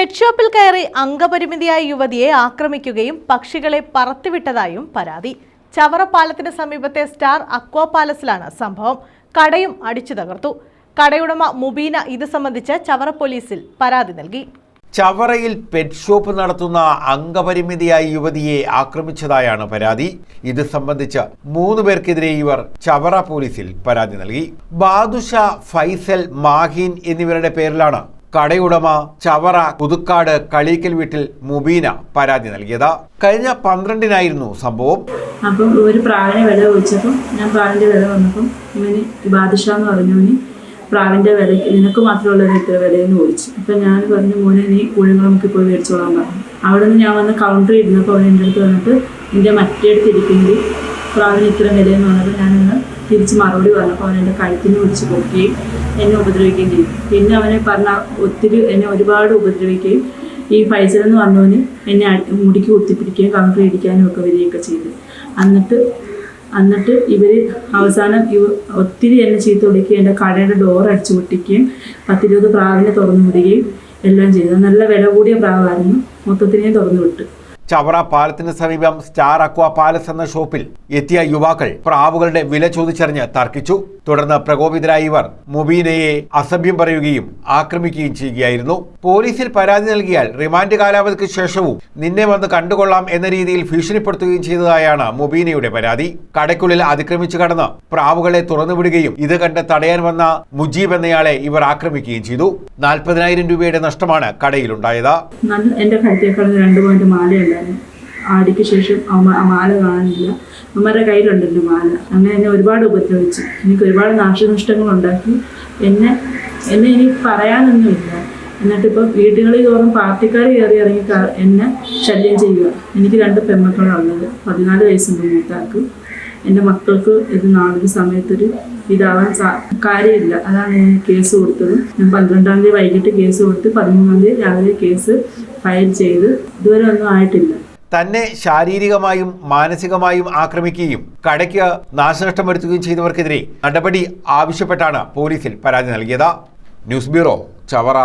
Pet ഷോപ്പിൽ കയറി അംഗപരിമിതിയായ യുവതിയെ ആക്രമിക്കുകയും പക്ഷികളെ പറത്തിവിട്ടതായും പരാതി. ചവറ പാലത്തിന് സമീപത്തെ സ്റ്റാർ അക്വാ പാലസിലാണ് സംഭവം. കടയും അടിച്ചു തകർത്തു. കടയുടമ മുബീന ഇത് സംബന്ധിച്ച് ചവറ പോലീസിൽ പരാതി നൽകി. ചവറയിൽ പെറ്റ് ഷോപ്പ് നടത്തുന്ന അംഗപരിമിതിയായ യുവതിയെ ആക്രമിച്ചതായാണ് പരാതി. ഇത് സംബന്ധിച്ച് 3 പേർക്കെതിരെ ഇവർ ചവറ പോലീസിൽ പരാതി നൽകി. ബാദുഷ, ഫൈസൽ, മാഹീൻ എന്നിവരുടെ പേരിലാണ് കടയുടമ ചവറ പുതുക്കാട് കളീക്കൽ വീട്ടിൽ മുബീന പരാതി നൽകിയത്. കഴിഞ്ഞ 12-നായിരുന്നു സംഭവം. അപ്പം ഒരു പ്രാവിനെ വില ചോദിച്ചപ്പോൾ ഞാൻ പ്രാവിൻ്റെ വില വന്നപ്പം ഇവന് ബാദുഷ എന്ന് പറഞ്ഞവന് പ്രാവിൻ്റെ വില നിനക്ക് മാത്രമുള്ള ഇത്ര വിലയെന്ന് ചോദിച്ചു. അപ്പം ഞാൻ പറഞ്ഞു, മോനെ നീ കുഴികൾ നമുക്ക് പോയി മേടിച്ചോളാൻ പറഞ്ഞു. അവിടെ നിന്ന് ഞാൻ വന്ന് കൗണ്ടറിൽ ഇരുന്നപ്പോൾ അവൻ എൻ്റെ അടുത്ത് വന്നിട്ട് എൻ്റെ മറ്റേ അടുത്തിരിക്കുന്നത് പ്രാവിന് ഇത്ര വിലയെന്ന് പറഞ്ഞപ്പോൾ ഞാനൊന്ന് തിരിച്ച് മറുപടി പറഞ്ഞപ്പോൾ അവൻ എൻ്റെ കഴുത്തിന് പിടിച്ച് പൊക്കുകയും എന്നെ ഉപദ്രവിക്കുകയും ചെയ്തു. പിന്നെ അവനെ എന്നെ ഒരുപാട് ഉപദ്രവിക്കുകയും ഈ ഫൈസൽ എന്ന് പറഞ്ഞവന് എന്നെ മുടിക്ക് കുത്തിപ്പിടിക്കുകയും കൗണ്ടറിൽ ഇടിക്കാനും ഒക്കെ വരികയൊക്കെ ചെയ്തു. എന്നിട്ട് ഇവർ അവസാനം ഒത്തിരി എന്നെ ചീത്ത വിളിക്കുകയും എൻ്റെ കടയുടെ ഡോർ അടിച്ചു പൊട്ടിക്കുകയും 10-20 പ്രാവിനെ തുറന്നു വിടുകയും എല്ലാം ചെയ്തു. നല്ല വില കൂടിയ പ്രാവായിരുന്നു. മൊത്തത്തിനെയും തുറന്നു വിട്ടു. ചവറ പാലത്തിന് സമീപം സ്റ്റാർ അക്വാ പാലസ് എന്ന ഷോപ്പിൽ എത്തിയ യുവാക്കൾ പ്രാവുകളുടെ വില ചോദിച്ചറിഞ്ഞ് തർക്കിച്ചു. തുടർന്ന് പ്രകോപിതരായ ഇവർ മുബീനയെ അസഭ്യം പറയുകയും ആക്രമിക്കുകയും ചെയ്യുകയായിരുന്നു. പോലീസിൽ പരാതി നൽകിയാൽ റിമാൻഡ് കാലാവധിക്ക് ശേഷവും നിന്നെ വന്ന് കണ്ടുകൊള്ളാം എന്ന രീതിയിൽ ഭീഷണിപ്പെടുത്തുകയും ചെയ്തതായാണ് മുബീനയുടെ പരാതി. കടയ്ക്കുള്ളിൽ അതിക്രമിച്ചു കടന്ന് പ്രാവുകളെ തുറന്നുവിടുകയും ഇത് കണ്ട് തടയാൻ വന്ന മുജീബ് എന്നയാളെ ഇവർ ആക്രമിക്കുകയും ചെയ്തു. 40,000 രൂപയുടെ നഷ്ടമാണ് കടയിലുണ്ടായത്. എൻ്റെ കഴുത്തേക്കാൾ 2 പോയിന്റ് മാലയുണ്ടായിരുന്നു. ആടിക്ക് ശേഷം മാല കാണാനില്ല. അമ്മമാരുടെ കയ്യിലുണ്ടല്ലോ മാല. അങ്ങനെ എന്നെ ഒരുപാട് ഉപദ്രവിച്ചു. എനിക്ക് ഒരുപാട് നാശനഷ്ടങ്ങൾ ഉണ്ടാക്കി. എന്നെ ഇനി പറയാനൊന്നുമില്ല. എന്നിട്ടിപ്പോൾ വീടുകളിൽ തോറും പാർട്ടിക്കാർ കയറി ഇറങ്ങി എന്നെ ശല്യം ചെയ്യുക. എനിക്ക് 2 പെൺമക്കളാണുള്ളത്. 14 വയസ്സുണ്ട് മൂത്താക്ക്. എൻ്റെ മക്കൾക്ക് ഇത് നാളൊരു സമയത്തൊരു ഇതാവാൻ കാര്യമില്ല. അതാണ് ഞാൻ കേസ് കൊടുത്തത്. ഞാൻ 12-ാം തീയതി വൈകിട്ട് കേസ് കൊടുത്ത് 13-ാം തീയതി രാവിലെ കേസ് ഫയൽ ചെയ്ത് ഇതുവരെ ഒന്നും ആയിട്ടില്ല. തന്നെ ശാരീരികമായും മാനസികമായും ആക്രമിക്കുകയും കടയ്ക്ക് നാശനഷ്ടം വരുത്തുകയും ചെയ്തവർക്കെതിരെ നടപടി ആവശ്യപ്പെട്ടാണ് പോലീസിൽ പരാതി നൽകിയത്. News bureau, Chavara.